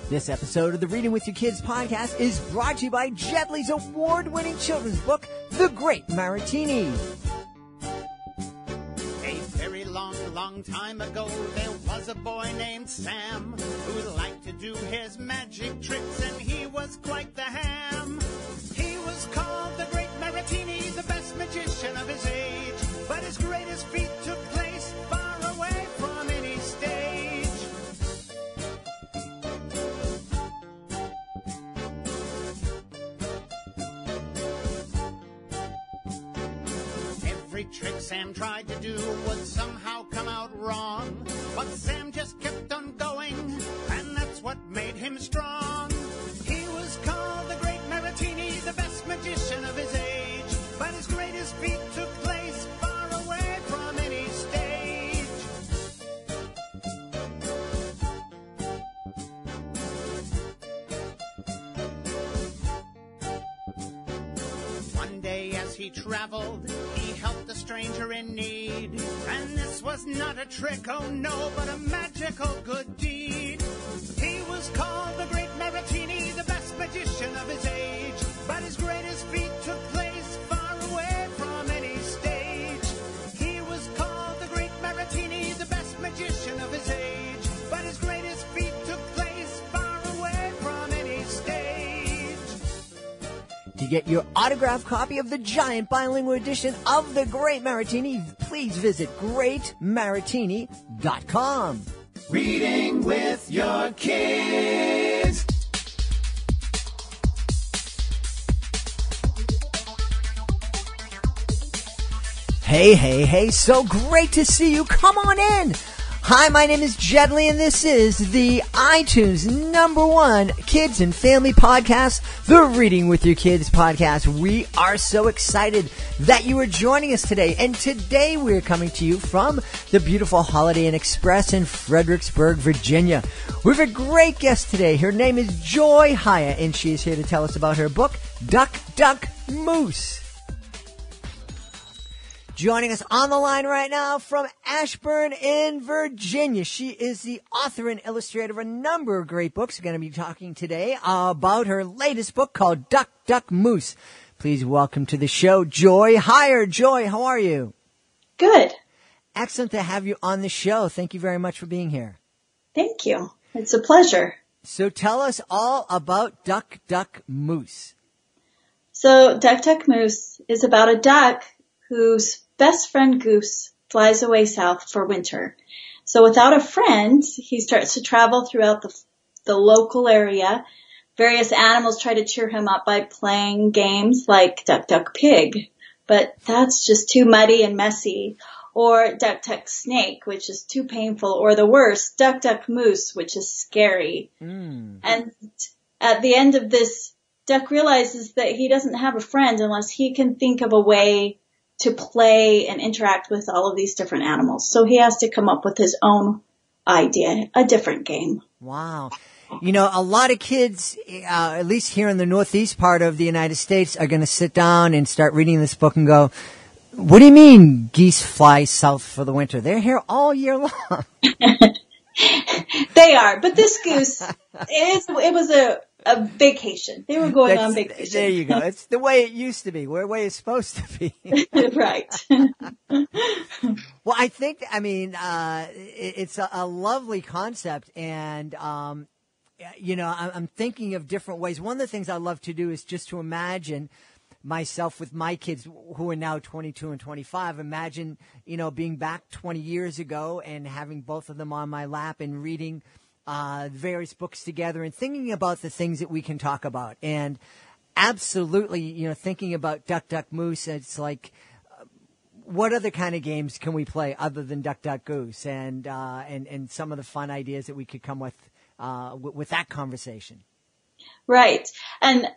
This episode of the Reading with Your Kids podcast is brought to you by Jedley's award-winning children's book, The Great Maratini. A very long time ago, there was a boy named Sam who liked to do his magic tricks, and he was quite the ham. He was called the Great Maratini, the best magician of his age, but his greatest feat took place far away from any stage. Every trick Sam tried to do would somehow come out wrong, but Sam just kept on going, and that's what made him strong. He was called the Great Maratini, the best magician of his age, but his greatest feat took place far away from any stage. One day as he traveled, he helped a stranger in need, and this was not a trick, oh no, but a magical good deed. He was called the Great Maratini, the best magician of his age, but his greatest feat took place far away from any stage. He was called the Great Maratini, the best magician of his age, but his greatest feat took place far away from any stage. To get your autographed copy of the giant bilingual edition of The Great Maratini, please visit greatmaratini.com. Reading with your kids. Hey, so great to see you. Come on in. Hi, my name is Jedley, and this is the iTunes #1 kids and family podcast, the Reading with Your Kids podcast. We are so excited that you are joining us today, and today we're coming to you from the beautiful Holiday Inn Express in Fredericksburg, Virginia. We have a great guest today. Her name is Joy Hyatt, and she is here to tell us about her book, Duck, Duck, Moose. Joining us on the line right now from Ashburn in Virginia. She is the author and illustrator of a number of great books. We're going to be talking today about her latest book called Duck, Duck, Moose. Please welcome to the show, Joy Hyatt. Joy, how are you? Good. Excellent to have you on the show. Thank you very much for being here. Thank you. It's a pleasure. So tell us all about Duck, Duck, Moose. So Duck, Duck, Moose is about a duck whose best friend Goose flies away south for winter. So without a friend, he starts to travel throughout the local area. Various animals try to cheer him up by playing games like Duck, Duck, Pig, but that's just too muddy and messy. Or Duck, Duck, Snake, which is too painful. Or the worst, Duck, Duck, Moose, which is scary. And at the end of this, Duck realizes that he doesn't have a friend unless he can think of a way to play and interact with all of these different animals. So he has to come up with his own idea, a different game. Wow. You know, a lot of kids, at least here in the northeast part of the United States, are going to sit down and start reading this book and go, what do you mean geese fly south for the winter? They're here all year long. They are. But this goose, it was a vacation. They were going on vacation. There you go. It's the way it used to be, the way it's supposed to be. Right. Well, I think, it's a lovely concept, and, I'm thinking of different ways. One of the things I love to do is just to imagine myself with my kids who are now 22 and 25. Imagine, being back 20 years ago and having both of them on my lap and reading various books together and thinking about the things that we can talk about. And absolutely, thinking about Duck, Duck, Moose, it's like, what other kind of games can we play other than Duck, Duck, Goose? And some of the fun ideas that we could come with that conversation. Right. And,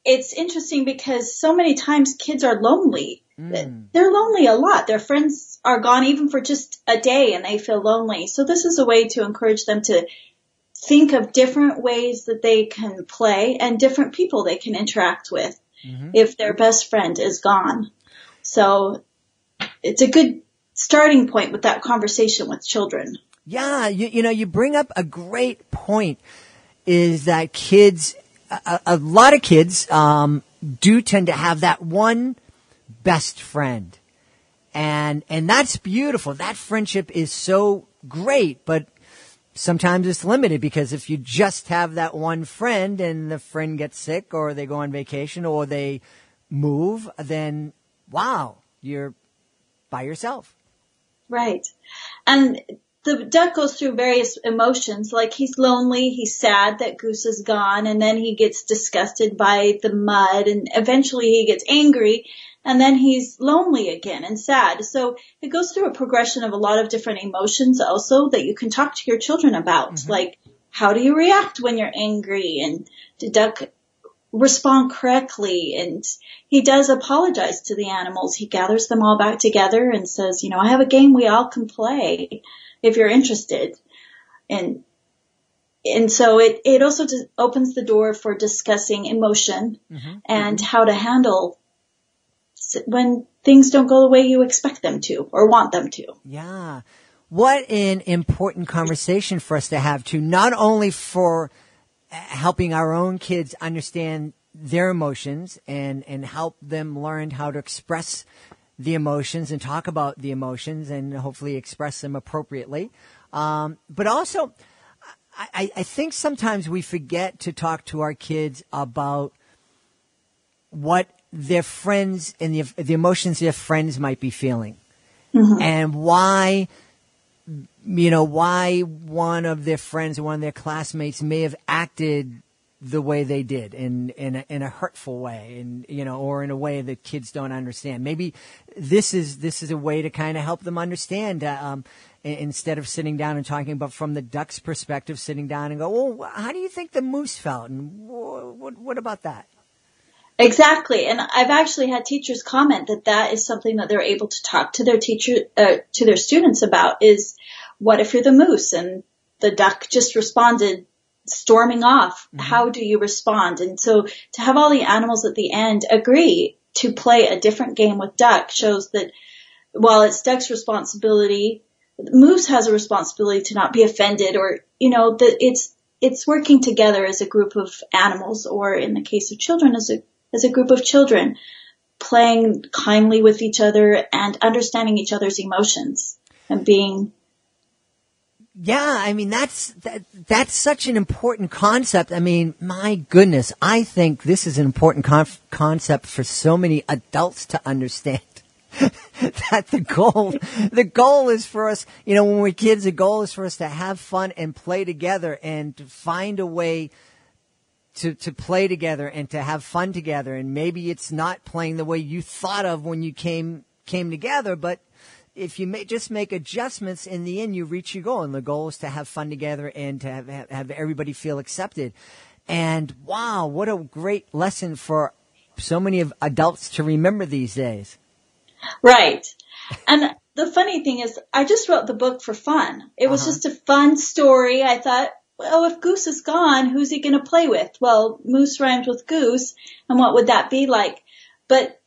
it's interesting because so many times kids are lonely. They're lonely a lot. Their friends are gone even for just a day and they feel lonely. So this is a way to encourage them to think of different ways that they can play and different people they can interact with if their best friend is gone. So it's a good starting point with that conversation with children. Yeah, you bring up a great point. is that kids, a lot of kids, do tend to have that one best friend. And that's beautiful. That friendship is so great, but sometimes it's limited because if you just have that one friend and the friend gets sick or they go on vacation or they move, then wow, you're by yourself. Right. And the duck goes through various emotions, like he's lonely, he's sad that Goose is gone, and then he gets disgusted by the mud, and eventually he gets angry, and then he's lonely again and sad. So it goes through a progression of a lot of different emotions also that you can talk to your children about, like how do you react when you're angry, and the duck respond correctly. And he does apologize to the animals. He gathers them all back together and says, you know, I have a game we all can play if you're interested. And so it also opens the door for discussing emotion and how to handle when things don't go the way you expect them to or want them to. Yeah. What an important conversation for us to have too, not only for helping our own kids understand their emotions and help them learn how to express the emotions and talk about the emotions and hopefully express them appropriately. But also, I think sometimes we forget to talk to our kids about what their friends and the emotions their friends might be feeling and why one of their friends or one of their classmates may have acted the way they did in a hurtful way, and or in a way that kids don't understand. Maybe this is a way to kind of help them understand. Instead of sitting down and talking about from the duck's perspective, sitting down and go, well, how do you think the moose felt, and what about that? Exactly. And I've actually had teachers comment that is something that they're able to talk to their to their students about is, what if you're the moose and the duck just responded storming off? How do you respond? And so to have all the animals at the end agree to play a different game with duck shows that while it's duck's responsibility, the moose has a responsibility to not be offended, or, that it's working together as a group of animals, or in the case of children, as a group of children, playing kindly with each other and understanding each other's emotions and being. Yeah, I mean, that's such an important concept. I mean, my goodness, I think this is an important concept for so many adults to understand. That the goal is for us, when we're kids, the goal is for us to have fun and play together and to find a way to play together and to have fun together. And maybe it's not playing the way you thought of when you came together, but if you just make adjustments, in the end, you reach your goal. And the goal is to have fun together and to have everybody feel accepted. And wow, what a great lesson for so many of adults to remember these days. Right. And the funny thing is, I just wrote the book for fun. It was just a fun story. I thought, well, if Goose is gone, who's he going to play with? Well, moose rhymes with goose, and what would that be like? But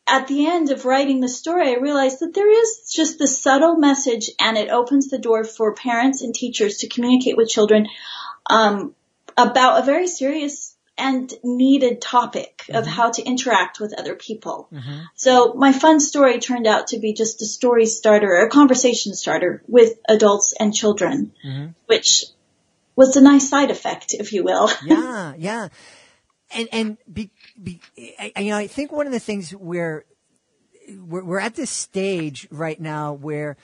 at the end of writing the story, I realized that there is just this subtle message, and it opens the door for parents and teachers to communicate with children about a very serious and needed topic of how to interact with other people. So my fun story turned out to be just a story starter, a conversation starter with adults and children, which was a nice side effect, if you will. Yeah. And I think one of the things we're at this stage right now where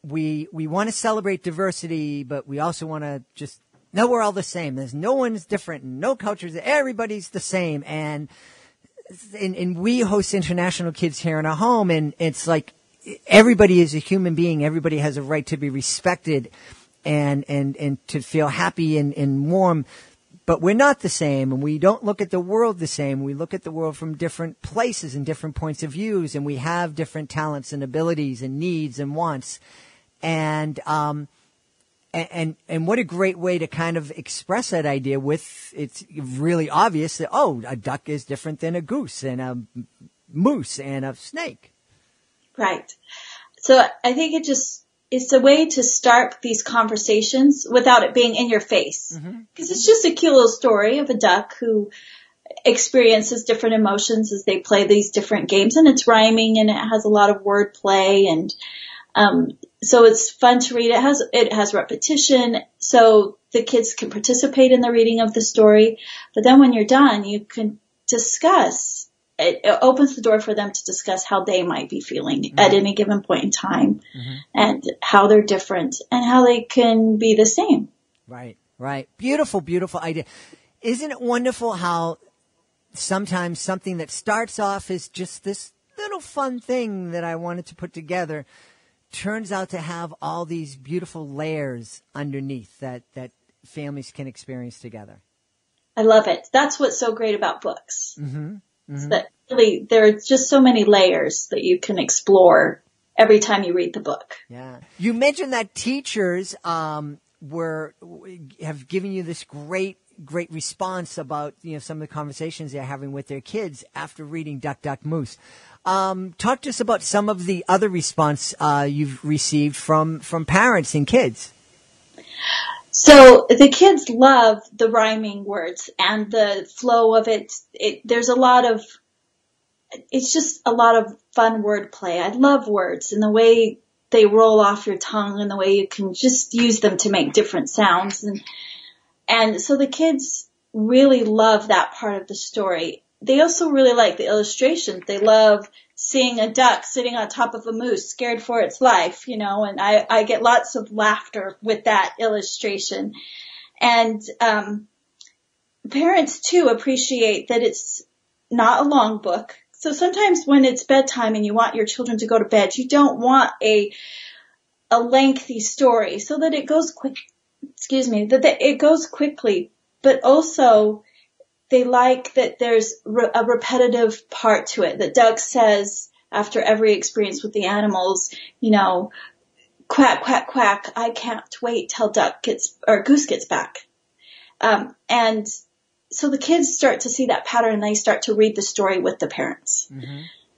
we want to celebrate diversity, but we also want to just know we're all the same. There's no one's different, and no cultures. Everybody's the same. And we host international kids here in our home, and it's like everybody is a human being. Everybody has a right to be respected and to feel happy and warm. But we're not the same, and we don't look at the world the same. We look at the world from different places and different points of views, and we have different talents and abilities and needs and wants. And what a great way to kind of express that idea with, it's really obvious that, a duck is different than a goose and a moose and a snake. Right. So I think it just it's a way to start these conversations without it being in your face. Because it's just a cute little story of a duck who experiences different emotions as they play these different games, and it's rhyming and it has a lot of word play, and so it's fun to read. It has repetition, so the kids can participate in the reading of the story. But then when you're done, you can discuss. It opens the door for them to discuss how they might be feeling at any given point in time, and how they're different and how they can be the same. Right, right. Beautiful, beautiful idea. Isn't it wonderful how sometimes something that starts off as just this little fun thing that I wanted to put together turns out to have all these beautiful layers underneath that families can experience together. I love it. That's what's so great about books. That really, there are just so many layers that you can explore every time you read the book. Yeah. You mentioned that teachers have given you this great response about, some of the conversations they're having with their kids after reading Duck, Duck, Moose. Talk to us about some of the other response you've received from parents and kids. So the kids love the rhyming words and the flow of it. It's just a lot of fun wordplay. I love words and the way they roll off your tongue and the way you can just use them to make different sounds. And so the kids really love that part of the story. They also really like the illustrations. They love seeing a duck sitting on top of a moose, scared for its life, and I get lots of laughter with that illustration. And parents, too, appreciate that it's not a long book. So sometimes when it's bedtime and you want your children to go to bed, you don't want a lengthy story so that it goes it goes quickly, but also they like that there's a repetitive part to it, that Doug says after every experience with the animals, quack, quack, quack, I can't wait till Goose gets back. And so the kids start to see that pattern and they start to read the story with the parents.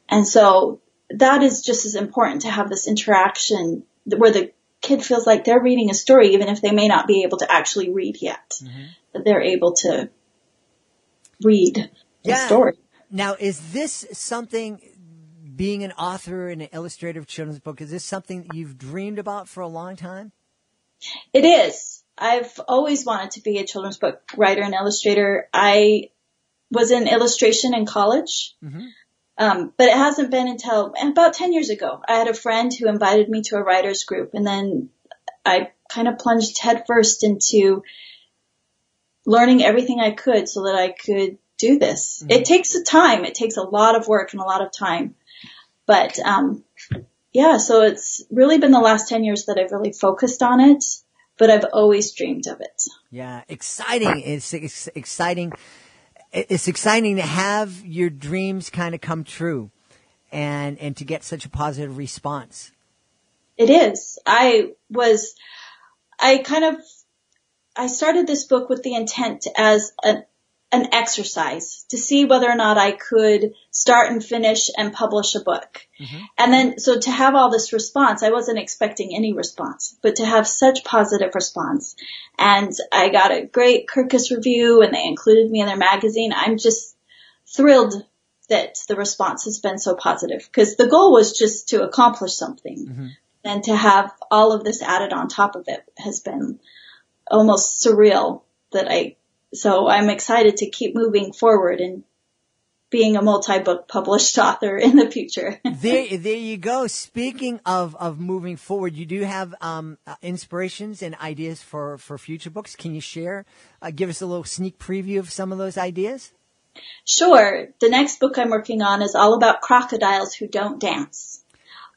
And so that is just as important, to have this interaction where the kid feels like they're reading a story, even if they may not be able to actually read yet, that they're able to read the story. Now, is this something, being an author and an illustrator of children's book, is this something that you've dreamed about for a long time? It is. I've always wanted to be a children's book writer and illustrator. I was in illustration in college, but it hasn't been until about 10 years ago. I had a friend who invited me to a writer's group, and then I kind of plunged headfirst into learning everything I could so that I could do this. It takes time. It takes a lot of work and a lot of time. But, so it's really been the last 10 years that I've really focused on it, but I've always dreamed of it. Yeah, exciting. It's exciting. It's exciting to have your dreams kind of come true and to get such a positive response. It is. I started this book with the intent as an exercise to see whether or not I could start and finish and publish a book. And then, so to have all this response, I wasn't expecting any response, but to have such positive response. And I got a great Kirkus review and they included me in their magazine. I'm just thrilled that the response has been so positive, because the goal was just to accomplish something. And to have all of this added on top of it has been almost surreal so I'm excited to keep moving forward and being a multi-book published author in the future. There you go. Speaking of moving forward, you do have inspirations and ideas for future books. Can you share, give us a little sneak preview of some of those ideas? Sure. The next book I'm working on is all about crocodiles who don't dance.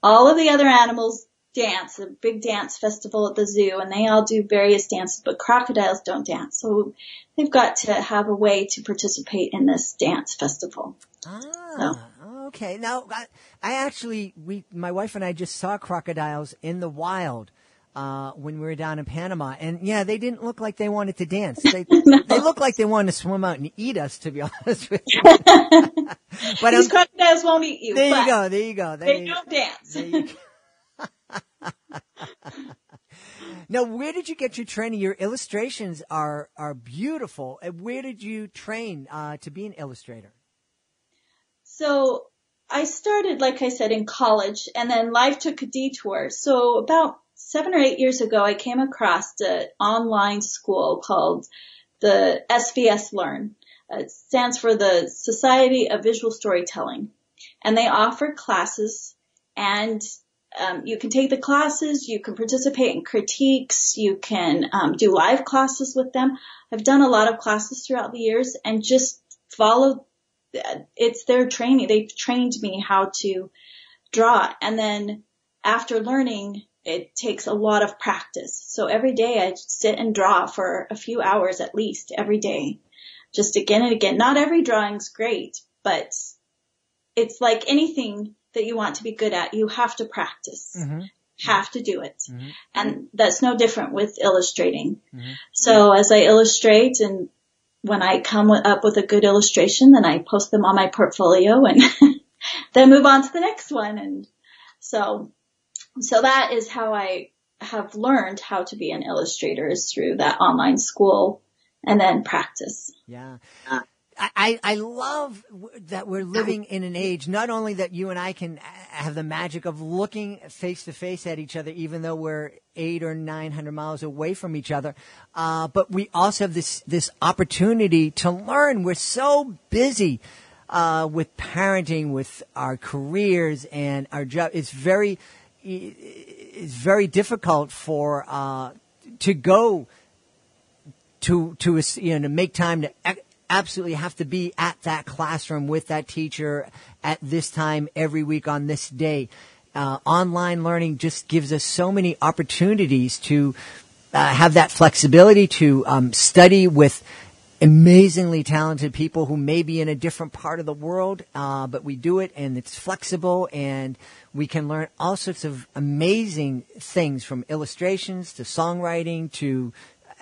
All of the other animals dance, a big dance festival at the zoo, and they all do various dances, but crocodiles don't dance. So they've got to have a way to participate in this dance festival. Okay. Now, my wife and I just saw crocodiles in the wild when we were down in Panama, and they didn't look like they wanted to dance. They looked like they wanted to swim out and eat us, to be honest with you. But these crocodiles won't eat you. There you go. They don't dance. Now, where did you get your training? Your illustrations are beautiful. Where did you train to be an illustrator? So I started, like I said, in college, and then life took a detour. So about 7 or 8 years ago, I came across an online school called the SVS Learn. It stands for the Society of Visual Storytelling. And they offer classes, and you can take the classes, you can participate in critiques, you can do live classes with them. I've done a lot of classes throughout the years and just follow. It's their training. They've trained me how to draw. And then after learning, it takes a lot of practice. So every day I sit and draw for a few hours at least every day, just again and again. Not every drawing's great, but it's like anything that you want to be good at. You have to practice, have to do it. And that's no different with illustrating. So as I illustrate, and when I come up with a good illustration, then I post them on my portfolio and then move on to the next one. And so that is how I have learned how to be an illustrator, is through that online school and then practice. Yeah. I love that we're living in an age, not only that you and I can have the magic of looking face to face at each other, even though we're 800 or 900 miles away from each other, but we also have this opportunity to learn. We're so busy with parenting, with our careers and our job. It's very difficult for to go to make time to absolutely have to be at that classroom with that teacher at this time every week on this day. Online learning just gives us so many opportunities to have that flexibility to study with amazingly talented people who may be in a different part of the world, but we do it, and it's flexible, and we can learn all sorts of amazing things, from illustrations to songwriting to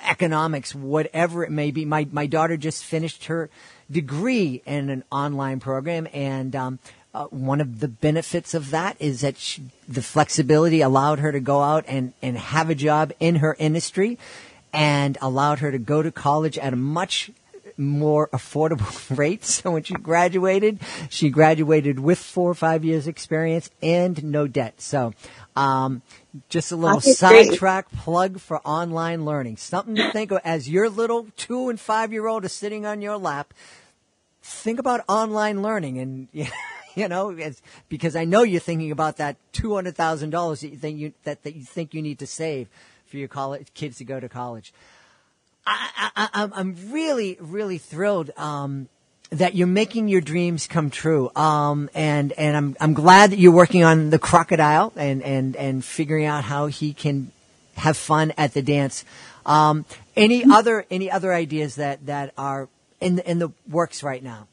economics, whatever it may be. My daughter just finished her degree in an online program, and one of the benefits of that is that the flexibility allowed her to go out and have a job in her industry, and allowed her to go to college at a much more affordable rate. So when she graduated with 4 or 5 years experience and no debt. So just a little sidetrack plug for online learning. Something to think of as your little 2 and 5-year-old is sitting on your lap. Think about online learning, and because I know you're thinking about that $200,000 that you think you need to save for your kids to go to college. I'm really, really thrilled that you're making your dreams come true. And I'm glad that you're working on the crocodile and figuring out how he can have fun at the dance. Any other ideas that are in the works right now?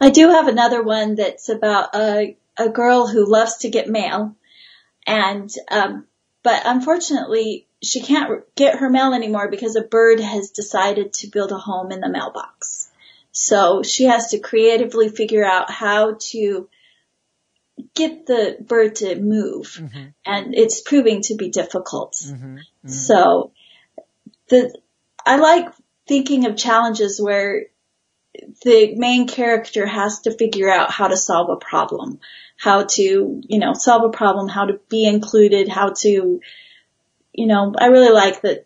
I do have another one that's about a girl who loves to get mail, and but unfortunately she can't get her mail anymore because a bird has decided to build a home in the mailbox. So she has to creatively figure out how to get the bird to move, and it's proving to be difficult. So I like thinking of challenges where the main character has to figure out how to solve a problem, how to, solve a problem, how to be included, how to, I really like that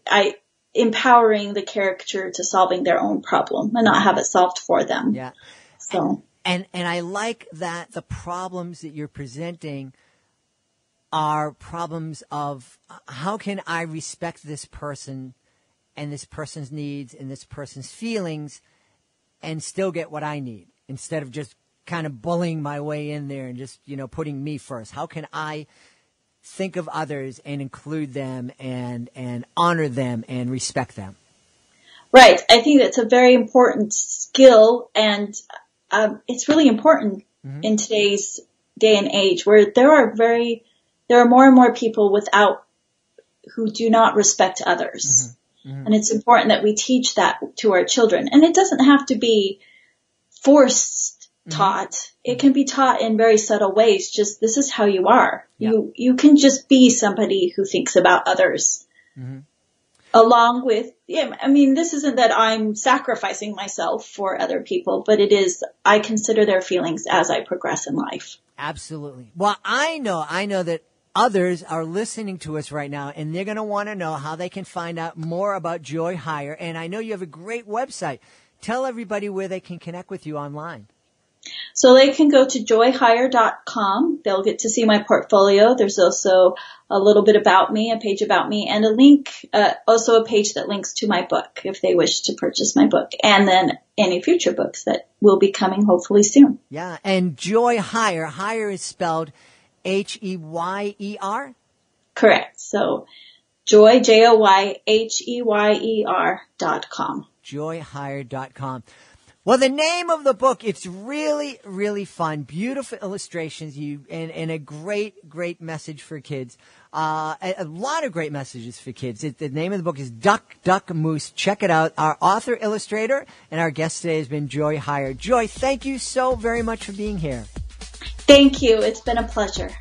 empowering the character to solving their own problem and not have it solved for them. Yeah. So. And I like that the problems that you're presenting are problems of how can I respect this person and this person's needs and this person's feelings and still get what I need, instead of just kind of bullying my way in there and just, putting me first. How can I think of others and include them and honor them and respect them? Right. I think that's a very important skill, and it's really important in today's day and age, where there are more and more people who do not respect others. And it's important that we teach that to our children. And it doesn't have to be forced taught. It can be taught in very subtle ways. Just, this is how you are. Yeah. You can just be somebody who thinks about others Along with, I mean, this isn't that I'm sacrificing myself for other people, but it is, I consider their feelings as I progress in life. Absolutely. Well, I know that others are listening to us right now, and they're going to want to know how they can find out more about Joy Hire. And I know you have a great website. Tell everybody where they can connect with you online. So they can go to joyhire.com. They'll get to see my portfolio. There's also a little bit about me, a page about me, and a link, also a page that links to my book if they wish to purchase my book, and then any future books that will be coming hopefully soon. Yeah, and Joy Hire. Hire is spelled Heyer? Correct. So Joy, JOYHEYER.com. Joyhire.com. Well, the name of the book, it's really, really fun. Beautiful illustrations, and a great message for kids. A lot of great messages for kids. The name of the book is Duck, Duck, Moose. Check it out. Our author, illustrator, and our guest today has been Joy Hire. Joy, thank you so very much for being here. Thank you. It's been a pleasure.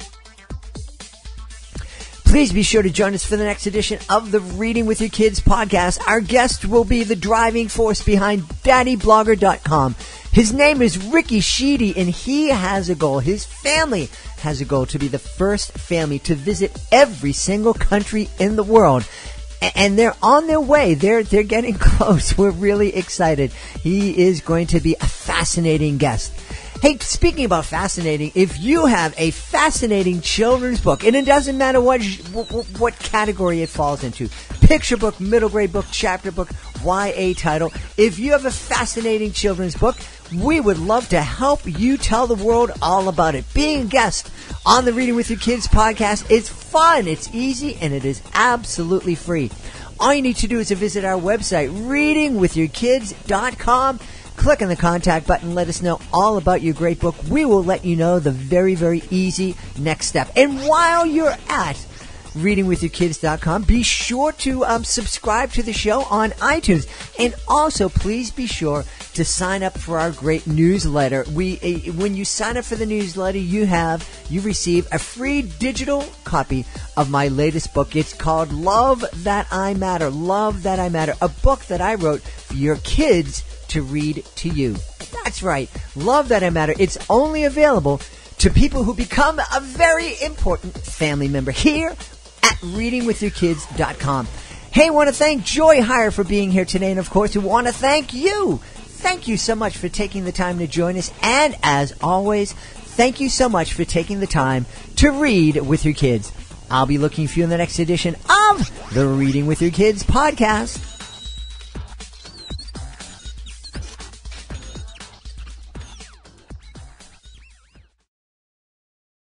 Please be sure to join us for the next edition of the Reading with Your Kids podcast. Our guest will be the driving force behind daddyblogger.com. His name is Ricky Sheedy, and he has a goal. His family has a goal to be the first family to visit every single country in the world. And they're on their way. They're getting close. We're really excited. He is going to be a fascinating guest. Hey, speaking about fascinating, if you have a fascinating children's book, and it doesn't matter what category it falls into, picture book, middle grade book, chapter book, YA title, if you have a fascinating children's book, we would love to help you tell the world all about it. Being a guest on the Reading with Your Kids podcast, it's fun, it's easy, and it is absolutely free. All you need to do is to visit our website, readingwithyourkids.com. Click on the contact button. Let us know all about your great book. We will let you know the very, very easy next step. And while you're at readingwithyourkids.com, be sure to subscribe to the show on iTunes. And also, please be sure to sign up for our great newsletter. When you sign up for the newsletter, you receive a free digital copy of my latest book. It's called Love That I Matter. Love That I Matter, a book that I wrote for your kids to read to you. That's right. Love That I Matter. It's only available to people who become a very important family member here at readingwithyourkids.com. Hey, I want to thank Joy Hire for being here today, and of course, we want to thank you. Thank you so much for taking the time to join us, and as always, thank you so much for taking the time to read with your kids. I'll be looking for you in the next edition of the Reading with Your Kids podcast.